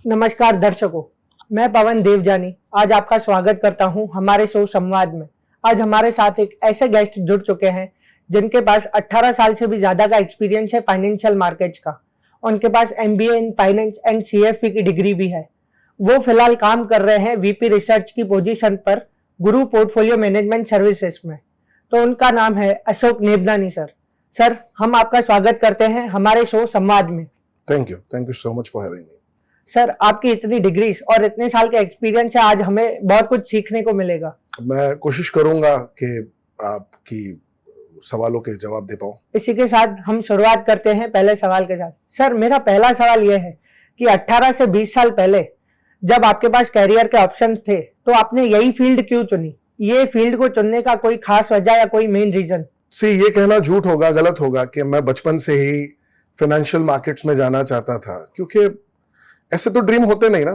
नमस्कार दर्शकों, मैं पवन देवजानी आज आपका स्वागत करता हूं हमारे शो संवाद में। आज हमारे साथ एक ऐसे गेस्ट जुड़ चुके हैं जिनके पास 18 साल से भी ज्यादा का एक्सपीरियंस है फाइनेंशियल मार्केट्स का। उनके पास MBA in finance and CFP की डिग्री भी है। वो फिलहाल काम कर रहे हैं VP रिसर्च की पोजीशन पर गुरु पोर्टफोलियो मैनेजमेंट सर्विसेज में। तो उनका नाम है अशोक नेबदानी सर। सर, हम आपका स्वागत करते हैं हमारे शो संवाद में। Thank you so much for having me. Sir, आपकी इतनी डिग्रीज और इतने साल का एक्सपीरियंस है, आज हमें बहुत कुछ सीखने को मिलेगा। मैं कोशिश करूंगा कि आपकी सवालों के जवाब दे पाऊं। इसी के साथ हम शुरुआत करते हैं पहले सवाल के साथ। सर, मेरा पहला सवाल यह है कि 18 से 20 साल पहले जब आपके पास कैरियर के ऑप्शंस थे तो आपने यही फील्ड क्यों चुनी? ये फील्ड को चुनने का कोई खास वजह या कोई मेन रीजन? ये कहना झूठ होगा, गलत होगा कि मैं बचपन से ही फाइनेंशियल मार्केट्स में जाना चाहता था, क्योंकि ऐसे तो ड्रीम होते नहीं ना।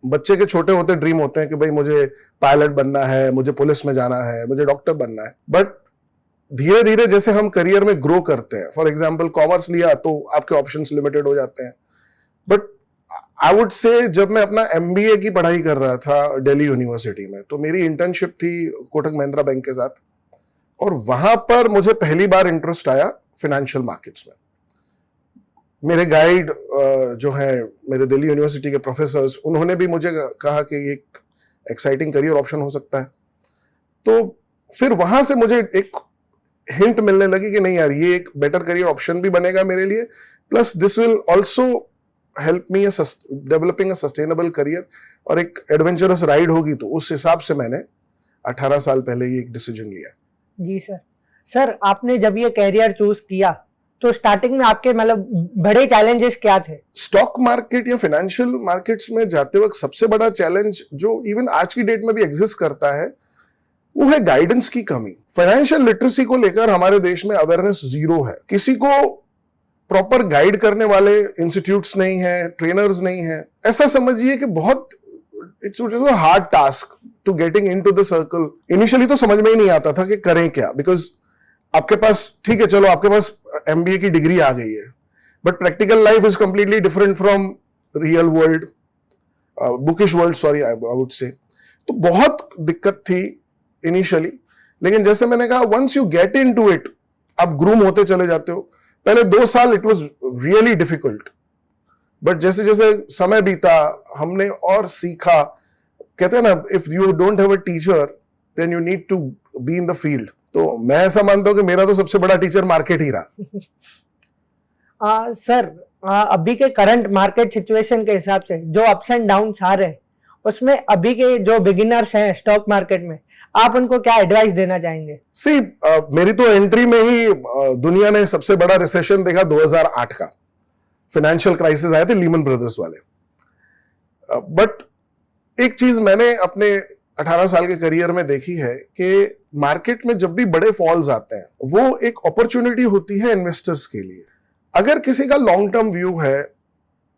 बच्चे के छोटे होते ड्रीम होते हैं कि भाई मुझे पायलट बनना है, मुझे पुलिस में जाना है, मुझे डॉक्टर बनना है। बट धीरे धीरे जैसे हम करियर में ग्रो करते हैं, फॉर एग्जांपल कॉमर्स लिया तो आपके ऑप्शंस लिमिटेड हो जाते हैं। बट आई वुड से जब मैं अपना MBA की पढ़ाई कर रहा था दिल्ली यूनिवर्सिटी में, तो मेरी इंटर्नशिप थी कोटक महिंद्रा बैंक के साथ, और वहां पर मुझे पहली बार इंटरेस्ट आया फाइनेंशियल मार्केट्स में। मेरे गाइड जो है मेरे दिल्ली यूनिवर्सिटी के प्रोफेसर्स, उन्होंने भी मुझे कहा कि एक एक्साइटिंग करियर ऑप्शन हो सकता है। तो फिर वहां से मुझे एक हिंट मिलने लगी कि नहीं यार, ये एक बेटर करियर ऑप्शन भी बनेगा मेरे लिए, plus this will also help me developing a sustainable career, और एक एडवेंचरस राइड होगी। तो उस हिसाब से मैंने 18 साल पहले ये एक डिसीजन लिया। जी सर। सर, आपने जब ये कैरियर चूज किया तो स्टार्टिंग में आपके मतलब बड़े चैलेंजेस क्या थे? स्टॉक मार्केट या फाइनेंशियल मार्केट्स में जाते वक्त सबसे बड़ा चैलेंज जो इवन आज की डेट में भी एग्जिस्ट करता है, वो है गाइडेंस की कमी। फाइनेंशियल लिटरेसी को लेकर हमारे देश में अवेयरनेस जीरो है। किसी को प्रॉपर गाइड करने वाले इंस्टीट्यूट्स नहीं है, ट्रेनर्स नहीं है। ऐसा समझिए कि बहुत it's a hard task to getting into the circle. Initially तो समझ में ही नहीं आता था कि करें क्या, बिकॉज आपके पास ठीक है, चलो आपके पास MBA की डिग्री आ गई है, but practical life is completely different from real world, bookish world, sorry I would say. तो बहुत दिक्कत थी इनिशियली, लेकिन जैसे मैंने कहा, once you get into it, आप ग्रूम होते चले जाते हो। पहले 2 साल it was really difficult, but जैसे जैसे समय बीता हमने और सीखा। कहते हैं ना, if you don't have a teacher then you need to be in the field. तो मैं ऐसा मानता हूं कि मेरा तो सबसे बड़ा टीचर मार्केट ही रहा। सर, अभी के करंट मार्केट सिचुएशन के हिसाब से जो अप्स एंड डाउन्स आ रहे हैं, उसमें अभी के जो बिगिनर्स हैं स्टॉक मार्केट में, आप उनको क्या एडवाइस देना चाहेंगे? मेरी तो एंट्री में ही दुनिया ने सबसे बड़ा रिसेशन देखा 2008 का। फाइनेंशियल क्राइसिस आए थे, लीमन ब्रदर्स वाले। बट एक चीज मैंने अपने 18 साल के करियर में देखी है कि मार्केट में जब भी बड़े फॉल्स आते हैं, वो एक अपॉर्चुनिटी होती है इन्वेस्टर्स के लिए। अगर किसी का लॉन्ग टर्म व्यू है,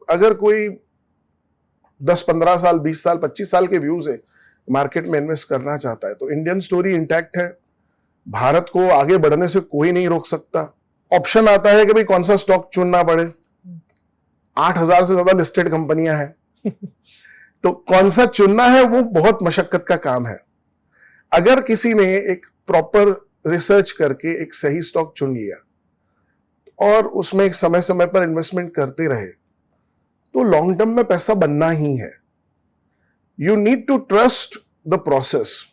अगर कोई 10-15 साल, 20 साल, 25 साल के व्यूज है, मार्केट में इन्वेस्ट करना चाहता है, तो इंडियन स्टोरी इंटैक्ट है। भारत को आगे बढ़ने से कोई नहीं रोक सकता। ऑप्शन आता है कि भाई कौन सा स्टॉक चुनना पड़े। 8,000 से ज्यादा लिस्टेड कंपनियां हैं, तो कौन सा चुनना है वो बहुत मशक्कत का काम है। अगर किसी ने एक प्रॉपर रिसर्च करके एक सही स्टॉक चुन लिया और उसमें एक समय समय पर इन्वेस्टमेंट करते रहे, तो लॉन्ग टर्म में पैसा बनना ही है। You need to trust the process.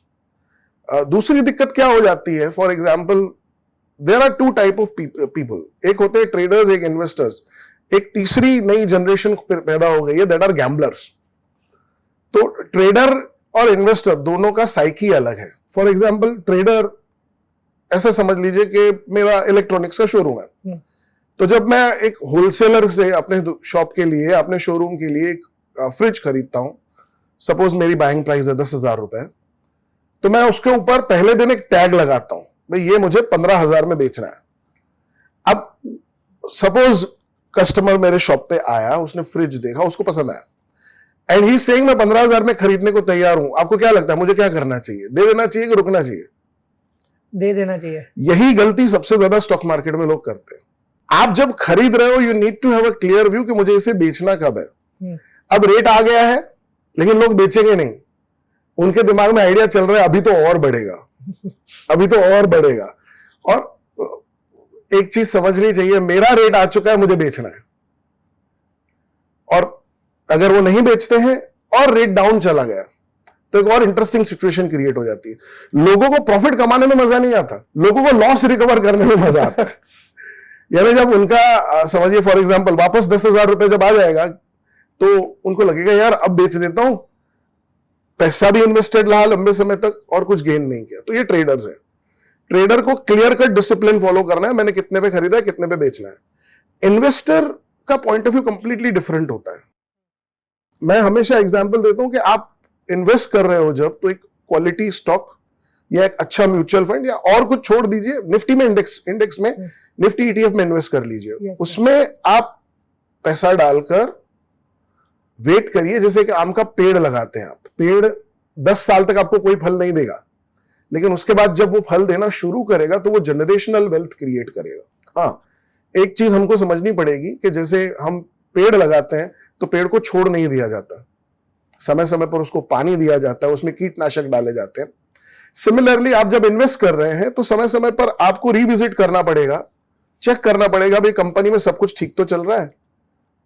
दूसरी दिक्कत क्या हो जाती है, for example there are 2 type of people. एक होते हैं ट्रेडर्स, एक इन्वेस्टर्स। एक तीसरी नई जनरेशन पैदा हो गई है, दैट आर गैम्बलर्स। तो ट्रेडर और इन्वेस्टर दोनों का साइकी अलग है। फॉर एग्जाम्पल ट्रेडर, ऐसा समझ लीजिए कि मेरा इलेक्ट्रॉनिक्स का शोरूम है, तो जब मैं एक होलसेलर से अपने शॉप के लिए, अपने शोरूम के लिए एक फ्रिज खरीदता हूं, सपोज मेरी बाइंग प्राइस है 10,000 रुपए, तो मैं उसके ऊपर पहले दिन एक टैग लगाता हूं, भाई ये मुझे 15,000 में बेचना है। अब सपोज कस्टमर मेरे शॉप पे आया, उसने फ्रिज देखा, उसको पसंद आया, एंड ही सेइंग मैं 15,000 में खरीदने को तैयार हूं। आपको क्या लगता है मुझे क्या करना चाहिए? दे देना चाहिए कि रुकना चाहिए? दे देना चाहिए। यही गलती सबसे ज्यादा स्टॉक मार्केट में लोग करते हैं। आप जब खरीद रहे हो, you need to have a clear view कि मुझे इसे बेचना कब है। अब रेट आ गया है लेकिन लोग बेचेंगे नहीं, उनके दिमाग में आइडिया चल रहा है अभी तो और बढ़ेगा, अभी तो और बढ़ेगा। और एक चीज समझनी चाहिए, मेरा रेट आ चुका है, मुझे बेचना है, और अगर वो नहीं बेचते हैं और रेट डाउन चला गया तो एक और इंटरेस्टिंग सिचुएशन क्रिएट हो जाती है। लोगों को प्रॉफिट कमाने में मजा नहीं आता, लोगों को लॉस रिकवर करने में मजा आता है। यानी जब उनका समझिए फॉर एग्जांपल वापस 10,000 रुपए जब आ जाएगा तो उनको लगेगा यार अब बेच देता हूं, पैसा भी इन्वेस्टेड रहा लंबे समय तक और कुछ गेन नहीं किया। तो ये ट्रेडर्स है, ट्रेडर को क्लियर कट डिसिप्लिन फॉलो करना है, मैंने कितने पे खरीदा है, कितने पे बेचना है। इन्वेस्टर का point of view completely different होता है। मैं हमेशा एग्जांपल देता हूं कि आप इन्वेस्ट कर रहे हो जब, तो एक क्वालिटी स्टॉक या एक अच्छा म्यूचुअल फंड या और कुछ छोड़ दीजिए, निफ्टी में इंडेक्स में निफ्टी ETF में इन्वेस्ट कर लीजिए। उसमें आप पैसा डालकर वेट करिए, जैसे कि आम का पेड़ लगाते हैं आप, पेड़ 10 साल तक आपको कोई फल नहीं देगा, लेकिन उसके बाद जब वो फल देना शुरू करेगा तो वो जनरेशनल वेल्थ क्रिएट करेगा। हाँ, एक चीज हमको समझनी पड़ेगी कि जैसे हम पेड़ लगाते हैं तो पेड़ को छोड़ नहीं दिया जाता, समय समय पर उसको पानी दिया जाता है, उसमें कीटनाशक डाले जाते हैं। सिमिलरली आप जब इन्वेस्ट कर रहे हैं तो समय समय पर आपको रिविजिट करना पड़ेगा, चेक करना पड़ेगा भाई कंपनी में सब कुछ ठीक तो चल रहा है,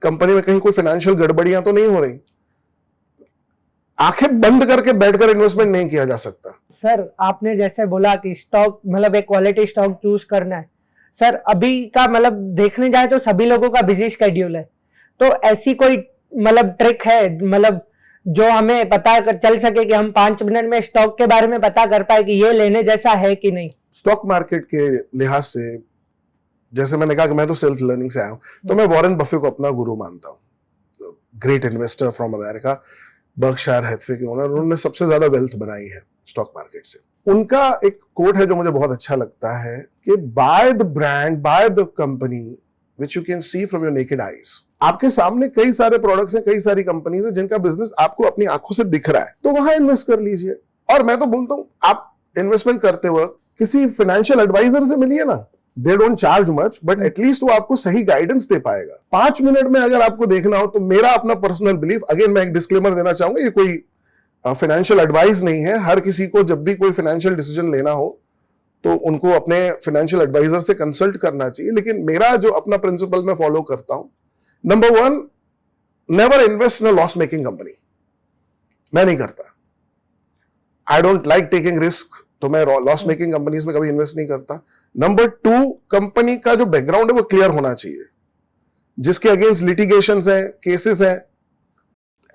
कंपनी में कहीं कोई फाइनेंशियल गड़बड़ियां तो नहीं हो रही। आंखें बंद करके बैठकर इन्वेस्टमेंट नहीं किया जा सकता। सर आपने जैसे बोला कि स्टॉक मतलब एक क्वालिटी स्टॉक चूज करना है, सर अभी का मतलब देखने जाए तो सभी लोगों का बिजी शेड्यूल है, तो ऐसी कोई मतलब ट्रिक है मतलब जो हमें पता चल सके कि हम 5 मिनट में स्टॉक के बारे में पता कर पाए कि ये लेने जैसा है कि नहीं? स्टॉक मार्केट के लिहाज से जैसे मैंने कहा कि मैं तो सेल्फ लर्निंग से आया हूं, तो मैं वॉरेन बफे को अपना गुरु मानता हूं। Great investor from America, Berkshire Hathaway के ओनर, उन्होंने सबसे ज्यादा वेल्थ बनाई है स्टॉक मार्केट से। उनका एक कोट है जो मुझे बहुत अच्छा लगता है कि by the brand, by the company which you can see from your naked eyes. आपके सामने कई सारे प्रोडक्ट्स हैं, कई सारी कंपनीज हैं जिनका बिजनेस आपको अपनी आंखों से दिख रहा है, तो वहां इन्वेस्ट कर लीजिए। और मैं तो बोलता हूं आप इन्वेस्टमेंट करते वक्त किसी फाइनेंशियल एडवाइजर से मिलिए ना, they don't charge much, but at least वो आपको सही गाइडेंस दे पाएगा। 5 मिनट में अगर आपको देखना हो तो मेरा अपना पर्सनल बिलीफ, अगेन मैं एक डिस्क्लेमर देना चाहूंगा, ये कोई फाइनेंशियल एडवाइस नहीं है। हर किसी को जब भी कोई फाइनेंशियल डिसीजन लेना हो तो उनको अपने फाइनेंशियल एडवाइजर से कंसल्ट करना चाहिए। लेकिन मेरा जो अपना प्रिंसिपल मैं फॉलो करता हूं, number 1, never invest in a loss making company. मैं नहीं करता, I don't like taking risk, तो मैं लॉस मेकिंग कंपनीज में कभी इन्वेस्ट नहीं करता। नंबर 2, कंपनी का जो बैकग्राउंड है वो क्लियर होना चाहिए, जिसके अगेंस्ट लिटिगेशंस हैं, केसेस हैं,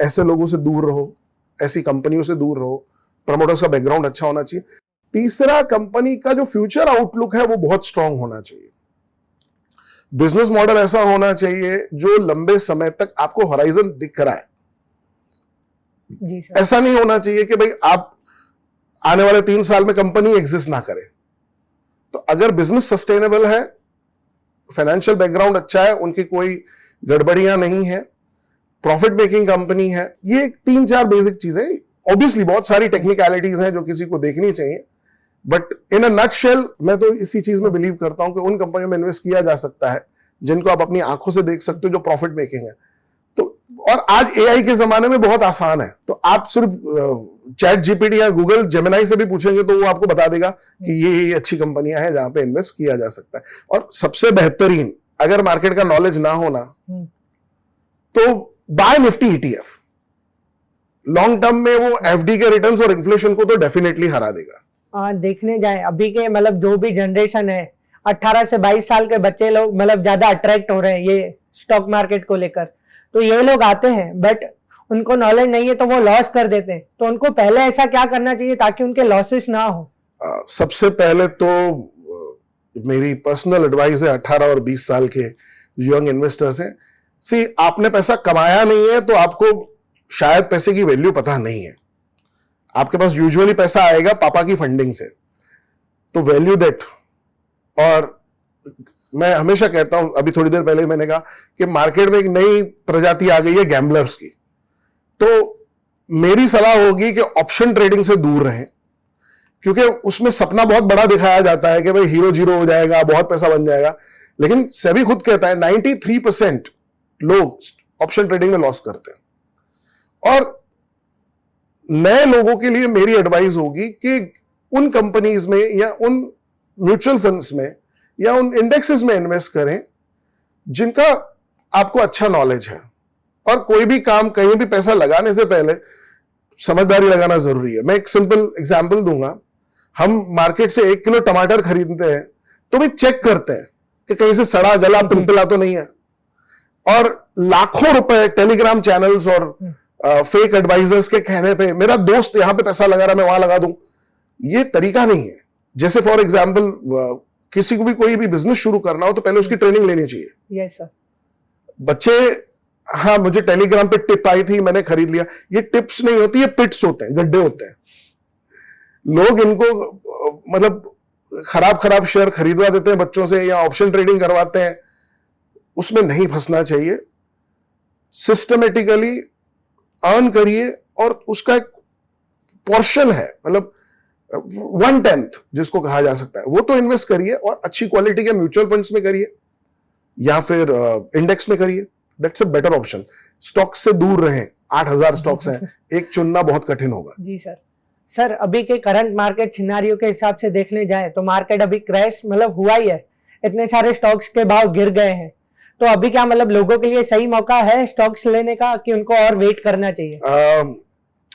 ऐसे लोगों से दूर रहो, ऐसी कंपनियों से दूर रहो। प्रमोटर्स का बैकग्राउंड अच्छा होना चाहिए। तीसरा, कंपनी का जो फ्यूचर आउटलुक है वो बहुत स्ट्रांग होना चाहिए। बिजनेस मॉडल ऐसा होना चाहिए जो लंबे समय तक आपको होराइजन दिख रहा है। जी सर। ऐसा नहीं होना चाहिए कि भाई आप आने वाले 3 साल में कंपनी एग्जिस्ट ना करे। तो अगर बिजनेस सस्टेनेबल है, फाइनेंशियल बैकग्राउंड अच्छा है, उनकी कोई गड़बड़ियां नहीं है, प्रॉफिट मेकिंग कंपनी है, ये 3-4 बेसिक चीजें। ऑब्वियसली बहुत सारी टेक्निकलिटीज हैं जो किसी को देखनी चाहिए, बट इन अ नटशेल मैं तो इसी चीज में बिलीव करता हूं कि उन कंपनियों में इन्वेस्ट किया जा सकता है जिनको आप अपनी आंखों से देख सकते हो, जो प्रॉफिट मेकिंग है। तो और आज एआई के जमाने में बहुत आसान है, तो आप सिर्फ चैट जीपीटी या गूगल जेमिनाई से भी पूछेंगे तो वो आपको बता देगा कि ये अच्छी कंपनियां हैं जहां पे इन्वेस्ट किया जा सकता है। और सबसे बेहतरीन, अगर मार्केट का नॉलेज ना होना तो buy Nifty ETF। Long term में वो एफडी के रिटर्न्स और इन्फ्लेशन को तो डेफिनेटली हरा देगा। देखने जाए अभी के मतलब जो भी जनरेशन है, 18 से 22 साल के बच्चे लोग मतलब ज्यादा अट्रैक्ट हो रहे हैं ये स्टॉक मार्केट को लेकर। तो ये लोग आते हैं बट उनको नॉलेज नहीं है तो वो लॉस कर देते हैं। तो उनको पहले ऐसा क्या करना चाहिए ताकि उनके लॉसेस ना हो? सबसे पहले तो मेरी पर्सनल एडवाइस है 18 और 20 साल के यंग इन्वेस्टर्स हैं, सी आपने पैसा कमाया नहीं है तो आपको शायद पैसे की वैल्यू पता नहीं है। आपके पास यूजुअली पैसा आएगा पापा की फंडिंग से, तो वैल्यू दैट। और मैं हमेशा कहता हूं, अभी थोड़ी देर पहले मैंने कहा कि मार्केट में एक नई प्रजाति आ गई है गैम्बलर्स की। तो मेरी सलाह होगी कि ऑप्शन ट्रेडिंग से दूर रहें, क्योंकि उसमें सपना बहुत बड़ा दिखाया जाता है कि भाई हीरो जीरो हो जाएगा, बहुत पैसा बन जाएगा। लेकिन सेबी खुद कहता है 93% लोग ऑप्शन ट्रेडिंग में लॉस करते हैं। और नए लोगों के लिए मेरी एडवाइस होगी कि उन कंपनीज में या उन म्यूचुअल फंड्स में या उन इंडेक्सेस में इन्वेस्ट करें जिनका आपको अच्छा नॉलेज है। और कोई भी काम कहीं भी पैसा लगाने से पहले समझदारी लगाना जरूरी है। मैं एक सिंपल एग्जांपल दूंगा। हम मार्केट से 1 किलो टमाटर खरीदते हैं तो भी चेक करते हैं कि कहीं से सड़ा गला पिलपिला तो नहीं है। और लाखों रुपए टेलीग्राम चैनल्स और फेक एडवाइजर्स के कहने पे मेरा दोस्त यहां पे पैसा लगा रहा है मैं वहां लगा दूं, ये तरीका नहीं है। जैसे फॉर एग्जांपल किसी को भी कोई भी बिजनेस शुरू करना हो तो पहले उसकी ट्रेनिंग लेनी चाहिए। Yes sir. बच्चे, हाँ मुझे टेलीग्राम पे टिप आई थी मैंने खरीद लिया, ये टिप्स नहीं होती, ये पिट्स होते हैं, गड्ढे होते हैं। लोग इनको मतलब खराब शेयर खरीदवा देते हैं बच्चों से या ऑप्शन ट्रेडिंग करवाते हैं, उसमें नहीं फंसना चाहिए। सिस्टमेटिकली अर्न करिए और उसका एक पोर्शन है, मतलब 1/10 जिसको कहा जा सकता है, वो तो इन्वेस्ट करिए और अच्छी क्वालिटी के म्यूचुअल फंड्स में करिए या फिर इंडेक्स में करिए। That's a better option. Stock से दूर रहें। 8000 स्टॉक्स हैं, एक चुनना बहुत कठिन होगा। जी सर। सर अभी के करंट मार्केट सिनेरियो के हिसाब से देखने जाए तो मार्केट अभी क्रैश मतलब हुआ ही है, इतने सारे स्टॉक्स के भाव गिर गए हैं, तो अभी क्या मतलब लोगों के लिए सही मौका है स्टॉक्स लेने का कि उनको और वेट करना चाहिए?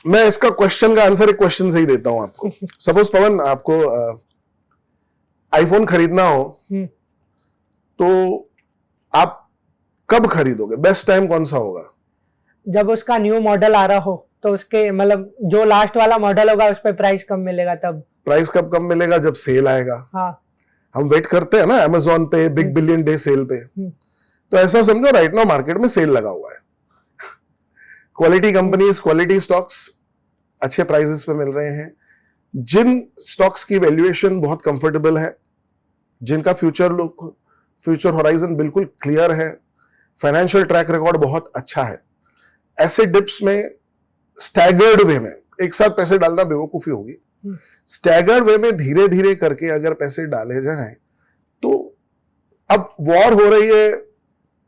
मैं इसका क्वेश्चन का आंसर एक क्वेश्चन से ही देता हूं आपको। सपोज पवन आपको आईफोन खरीदना हो तो आप कब खरीदोगे? बेस्ट टाइम कौन सा होगा? जब उसका न्यू मॉडल आ रहा हो तो उसके मतलब जो लास्ट वाला मॉडल होगा उस पर प्राइस कम मिलेगा तब। प्राइस कब कम मिलेगा? जब सेल आएगा। हाँ, हम वेट करते हैं ना अमेजोन पे बिग बिलियन डे सेल पे। तो ऐसा समझो राइट नाउ मार्केट में सेल लगा हुआ है। क्वालिटी कंपनीज, क्वालिटी स्टॉक्स अच्छे प्राइसेस पे मिल रहे हैं। जिन स्टॉक्स की वैल्यूएशन बहुत कंफर्टेबल है, जिनका फ्यूचर होराइजन बिल्कुल क्लियर है, फाइनेंशियल ट्रैक रिकॉर्ड बहुत अच्छा है, ऐसे डिप्स में स्टैगर्ड वे में एक साथ पैसे डालना बेवकूफी होगी। स्टैगर्ड वे में धीरे धीरे करके अगर पैसे डाले जाएं तो अब वॉर हो रही है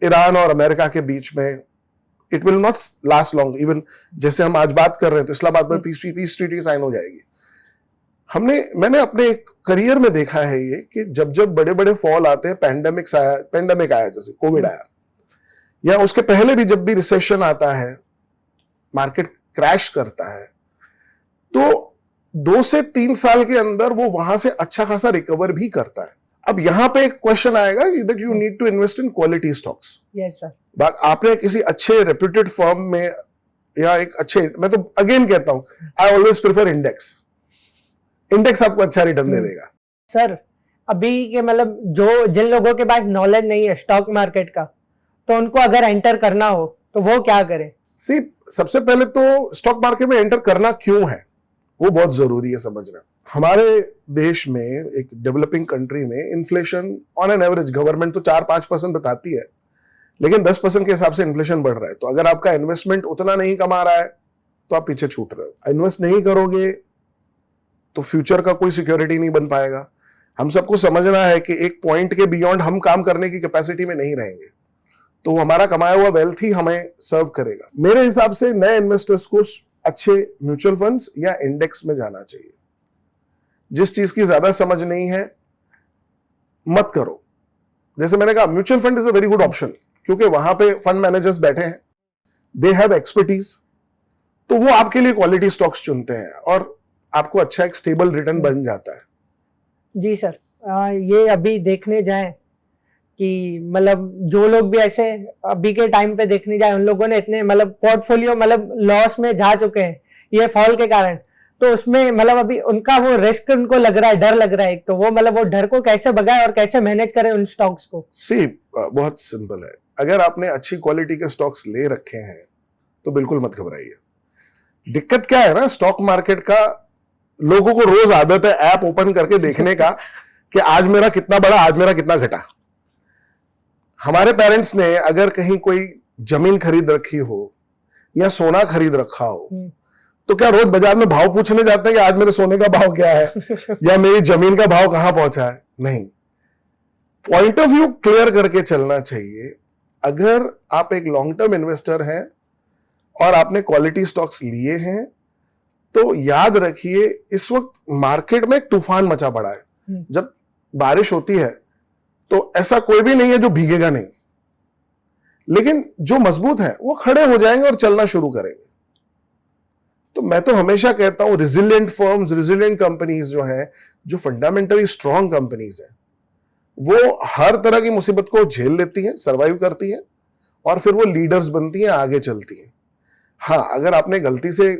ईरान और अमेरिका के बीच में, it will not last long. Even जैसे हम आज बात कर रहे हैं तो इस्लामाबाद में पीस ट्रीटी साइन हो जाएगी। मैंने अपने करियर में देखा है ये कि जब जब बड़े बड़े फॉल आते हैं, पैंडेमिक आया जैसे कोविड आया, या उसके पहले भी जब भी रिसेशन आता है, मार्केट क्रैश करता है, तो 2 से 3 साल के अंदर वो वहां से अच्छा खासा रिकवर भी करता है। अब यहां पे एक क्वेश्चन आएगा that you need to invest in quality stocks. Yes sir. आपने किसी अच्छे रेप्यूटेड फर्म में या एक अच्छे, मैं तो अगेन कहता हूं आई ऑलवेज प्रेफर इंडेक्स आपको अच्छा रिटर्न दे देगा। सर अभी के मतलब जिन लोगों के पास नॉलेज नहीं है स्टॉक मार्केट का, तो उनको अगर एंटर करना हो तो वो क्या करें? सबसे पहले तो स्टॉक मार्केट में एंटर करना क्यों है वो बहुत जरूरी है समझना। हमारे देश में, एक डेवलपिंग कंट्री में, inflation on an average government तो 4-5% बताती है, लेकिन 10% के हिसाब से इन्फ्लेशन बढ़ रहा है। तो अगर आपका इन्वेस्टमेंट उतना नहीं कमा रहा है तो आप पीछे छूट रहे हो। इन्वेस्ट नहीं करोगे तो फ्यूचर का कोई सिक्योरिटी नहीं बन पाएगा। हम सबको समझना है कि एक पॉइंट के बियॉन्ड हम काम करने की कैपेसिटी में नहीं रहेंगे, तो हमारा कमाया हुआ वेल्थ ही हमें सर्व करेगा। मेरे हिसाब से नए इन्वेस्टर्स को अच्छे म्यूचुअल फंड्स या इंडेक्स में जाना चाहिए। जिस चीज की ज्यादा समझ नहीं है मत करो। जैसे मैंने कहा, mutual fund is a very good option क्योंकि वहां पे फंड मैनेजर्स बैठे हैं, दे हैव एक्सपर्टीज, तो वो आपके लिए क्वालिटी स्टॉक्स चुनते हैं और आपको अच्छा एक स्टेबल रिटर्न बन जाता है। जी सर। ये अभी देखने जाए कि मतलब जो लोग भी ऐसे अभी के टाइम पे देखने जाए, उन लोगों ने इतने मतलब पोर्टफोलियो मतलब लॉस में जा चुके हैं ये फॉल के कारण, तो उसमें मतलब अभी उनका वो रिस्क उनको लग रहा है, डर लग रहा है। तो वो मतलब वो डर को कैसे भगाए और कैसे मैनेज करें उन स्टॉक्स को? बहुत सिंपल है। अगर आपने अच्छी क्वालिटी के स्टॉक्स ले रखे हैं तो बिल्कुल मत घबराइए। दिक्कत क्या है ना, स्टॉक मार्केट का लोगों को रोज आदत है ऐप ओपन करके देखने का कि आज मेरा कितना बढ़ा, आज मेरा कितना घटा। हमारे पेरेंट्स ने अगर कहीं कोई जमीन खरीद रखी हो या सोना खरीद रखा हो तो क्या रोज बाजार में भाव पूछने जाते हैं कि आज मेरे सोने का भाव क्या है या मेरी जमीन का भाव कहां पहुंचा है? नहीं, पॉइंट ऑफ व्यू क्लियर करके चलना चाहिए। अगर आप एक लॉन्ग टर्म इन्वेस्टर हैं और आपने क्वालिटी स्टॉक्स लिए हैं, तो याद रखिए इस वक्त मार्केट में एक तूफान मचा पड़ा है। जब बारिश होती है तो ऐसा कोई भी नहीं है जो भीगेगा नहीं, लेकिन जो मजबूत है वो खड़े हो जाएंगे और चलना शुरू करेंगे। तो मैं तो हमेशा कहता हूं रिजिलिएंट फर्म्स, रिजिलिएंट कंपनीज जो हैं, जो फंडामेंटली स्ट्रांग कंपनीज हैं, वो हर तरह की मुसीबत को झेल लेती हैं, सरवाइव करती हैं और फिर वो लीडर्स बनती हैं, आगे चलती हैं। हाँ, अगर आपने गलती से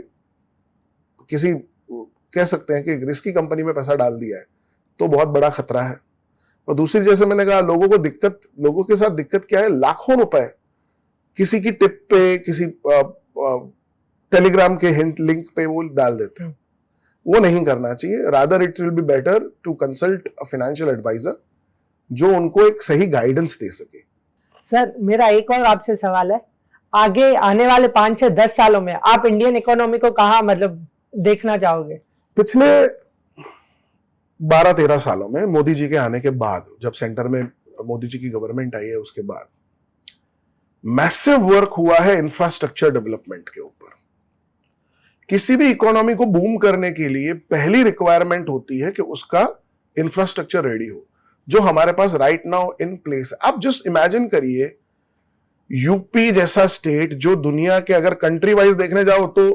किसी, कह सकते हैं कि रिस्की कंपनी में पैसा डाल दिया है तो बहुत बड़ा खतरा है। और दूसरी, जैसे मैंने कहा, लोगों के साथ दिक्कत क्या है, लाखों रुपए किसी की टिप पे, किसी टेलीग्राम के हिंट लिंक पे वो डाल देते हैं। वो नहीं करना चाहिए। Rather it will be better to consult a financial advisor जो उनको एक सही गाइडेंस दे सके। सर, मेरा एक और आपसे सवाल है, आगे आने वाले 5 से 10 सालों में आप इंडियन इकोनॉमी को कहाँ मतलब देखना चाहोगे? पिछले 12-13 सालों में मोदी जी के आने के बाद, जब सेंटर में मोदी जी की गवर्नमेंट आई है, उसके बाद मैसिव वर्क हुआ है इंफ्रास्ट्रक्चर डेवलपमेंट के ऊपर। किसी भी इकोनॉमी को बूम करने के लिए पहली रिक्वायरमेंट होती है कि उसका इंफ्रास्ट्रक्चर रेडी हो, जो हमारे पास राइट नाउ इन प्लेस है। आप जस्ट इमेजिन करिए, यूपी जैसा स्टेट जो दुनिया के, अगर कंट्री वाइज देखने जाओ तो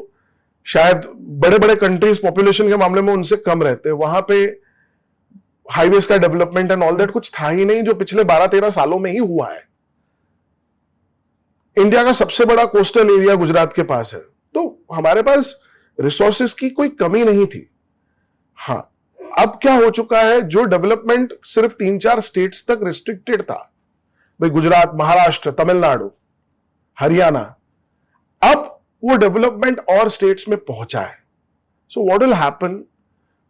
शायद बड़े बड़े कंट्रीज पॉपुलेशन के मामले में उनसे कम रहते हैं, वहां पे हाईवेज का डेवलपमेंट एंड ऑल दैट कुछ था ही नहीं, जो पिछले 12-13 सालों में ही हुआ है। इंडिया का सबसे बड़ा कोस्टल एरिया गुजरात के पास है, तो हमारे पास रिसोर्सेज की कोई कमी नहीं थी। हाँ, अब क्या हो चुका है, जो डेवलपमेंट सिर्फ 3-4 स्टेट्स तक रिस्ट्रिक्टेड था, भाई गुजरात, महाराष्ट्र, तमिलनाडु, हरियाणा, अब वो डेवलपमेंट और स्टेट्स में पहुंचा है। सो व्हाट विल हैपन,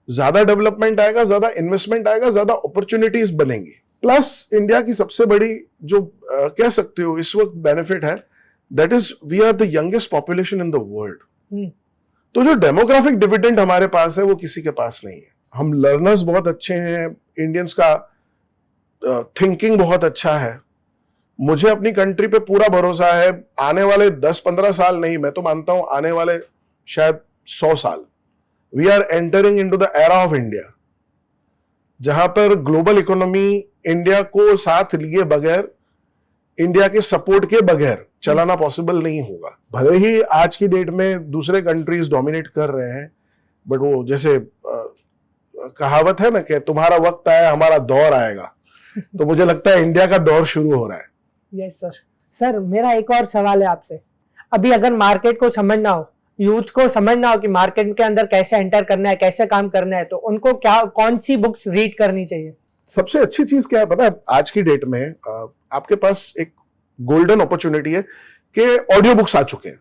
ज्यादा डेवलपमेंट आएगा, ज्यादा इन्वेस्टमेंट आएगा, ज्यादा अपॉर्चुनिटीज बनेंगी। प्लस इंडिया की सबसे बड़ी जो कह सकते हो इस वक्त बेनिफिट है, that is we are the youngest population in the world. तो जो डेमोग्राफिक डिविडेंड हमारे पास है वो किसी के पास नहीं है। हम लर्नर्स बहुत अच्छे हैं, इंडियंस का थिंकिंग बहुत अच्छा है। मुझे अपनी कंट्री पे पूरा भरोसा है, आने वाले 10-15 साल नहीं, मैं तो मानता हूं आने वाले शायद 100 साल, we are entering into the era of India, जहां पर ग्लोबल इकोनॉमी इंडिया को साथ लिए बगैर, इंडिया के सपोर्ट के बगैर चलाना पॉसिबल नहीं होगा। भले ही आज की डेट में दूसरे कंट्रीज डोमिनेट कर रहे हैं, बट वो जैसे कहावत है ना कि तुम्हारा वक्त आया हमारा दौर आएगा, तो मुझे लगता है इंडिया का दौर शुरू हो रहा है। Yes sir. सर, मेरा एक और सवाल है आपसे, अभी अगर मार्केट को समझना हो, यूथ को समझना हो कि मार्केट के अंदर कैसे एंटर करना है, कैसे काम करना है, तो उनको क्या, कौन सी बुक्स रीड करनी चाहिए? सबसे अच्छी चीज क्या है पता है, आज की डेट में आपके पास एक गोल्डन अपॉर्चुनिटी है कि ऑडियो बुक्स आ चुके हैं।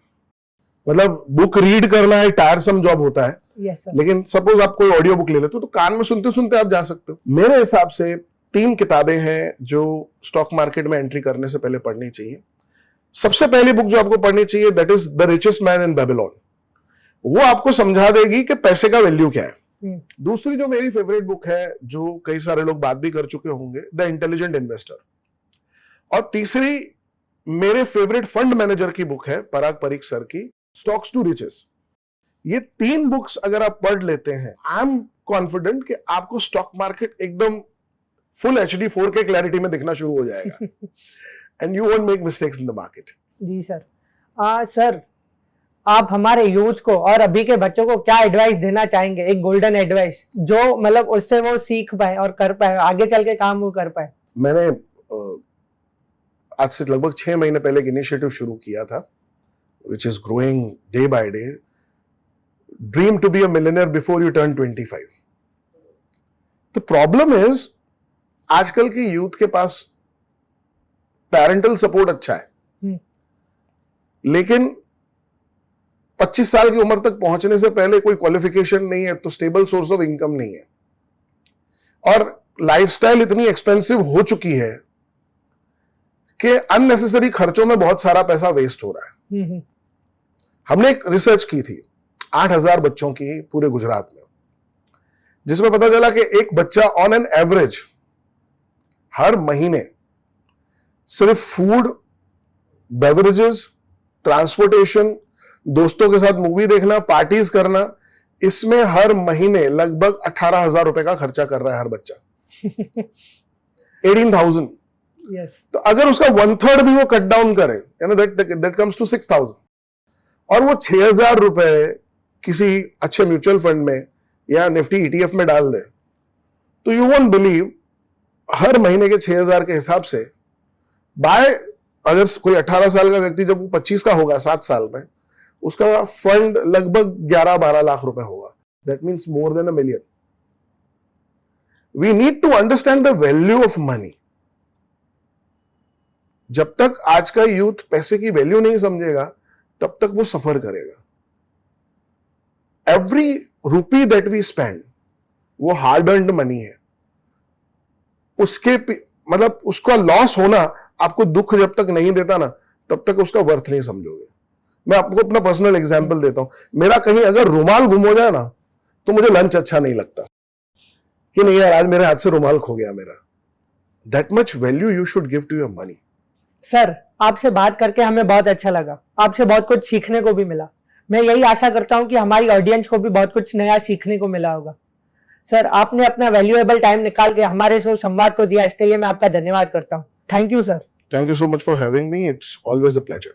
मतलब बुक रीड करना एक टायरसम जॉब होता है, यस सर। लेकिन सपोज आप कोई ऑडियो बुक ले लेते हो तो कान में सुनते सुनते आप जा सकते हो। मेरे हिसाब से 3 किताबें हैं जो स्टॉक मार्केट में एंट्री करने से पहले पढ़नी चाहिए। सबसे पहली बुक जो आपको पढ़नी चाहिए, that is the richest man in Babylon. वो आपको समझा देगी कि पैसे का वैल्यू क्या है। दूसरी जो मेरी फेवरेट बुक है, जो कई सारे लोग बात भी कर चुके होंगे, द इंटेलिजेंट इन्वेस्टर। और तीसरी मेरे फेवरेट फंड मैनेजर की बुक है, पराग परीख सर की, स्टॉक्स टू रिचेस। ये 3 बुक्स अगर आप पढ़ लेते हैं, आई एम कॉन्फिडेंट कि आपको स्टॉक मार्केट एकदम फुल HD 4K क्लैरिटी में दिखना शुरू हो जाएगा and you won't make mistakes in the market. जी सर। सर, आप हमारे यूथ को और अभी के बच्चों को क्या एडवाइस देना चाहेंगे, एक गोल्डन एडवाइस जो मतलब उससे वो सीख पाए और कर पाए, आगे चल के काम वो कर पाए? मैंने आज से लगभग 6 महीने पहले एक इनिशिएटिव शुरू किया था, which is growing day by day. Dream to be a millionaire before you turn 25. The problem is, आजकल की यूथ के पास पेरेंटल सपोर्ट अच्छा है, लेकिन 25 साल की उम्र तक पहुंचने से पहले कोई क्वालिफिकेशन नहीं है, तो स्टेबल सोर्स ऑफ इनकम नहीं है, और लाइफस्टाइल इतनी एक्सपेंसिव हो चुकी है कि अननेसेसरी खर्चों में बहुत सारा पैसा वेस्ट हो रहा है। हमने एक रिसर्च की थी 8,000 बच्चों की पूरे गुजरात में, जिसमें पता चला कि एक बच्चा ऑन एन एवरेज हर महीने सिर्फ फूड, बेवरेजेस, ट्रांसपोर्टेशन, दोस्तों के साथ मूवी देखना, पार्टीज करना, इसमें हर महीने लगभग 18,000 रुपए का खर्चा कर रहा है हर बच्चा। 18,000। यस तो अगर उसका 1/3 भी वो कट डाउन करे, you know, that comes to 6,000। और वो 6,000 रुपए किसी अच्छे म्यूचुअल फंड में या निफ्टी ETF में डाल दे, तो यू वोंट बिलीव, हर महीने के 6,000 के हिसाब से अगर कोई 18 साल का व्यक्ति जब वो 25 का होगा 7 साल में, उसका फंड लगभग 11-12 लाख रुपए होगा। That means more than $1 million। We need to understand the value of money. जब तक आज का यूथ पैसे की वैल्यू नहीं समझेगा, तब तक वो सफर करेगा। Every rupee that we spend, वो हार्ड अर्न्ड मनी है। मतलब उसका लॉस होना आपको दुख जब तक नहीं देता ना, तब तक उसका वर्थ नहीं समझोगे। मैं आपको अपना पर्सनल एग्जांपल देता हूं। मेरा कहीं अगर रुमाल गुम हो जाए ना, तो मुझे लंच अच्छा नहीं लगता कि नहीं यार, आज मेरे हाथ से रुमाल खो गया मेरा। That much value you should give to your money. Sir, आपसे बात करके हमें बहुत अच्छा लगा, आपसे बहुत कुछ सीखने को भी मिला। मैं यही आशा करता हूं कि हमारी ऑडियंस को भी बहुत कुछ नया सीखने को मिला होगा। सर, आपने अपना वैल्यूएबल टाइम निकाल के हमारे शो संवाद को दिया, इसके लिए मैं आपका धन्यवाद करता हूं। Thank you sir. Thank you so much for having me. It's always a pleasure.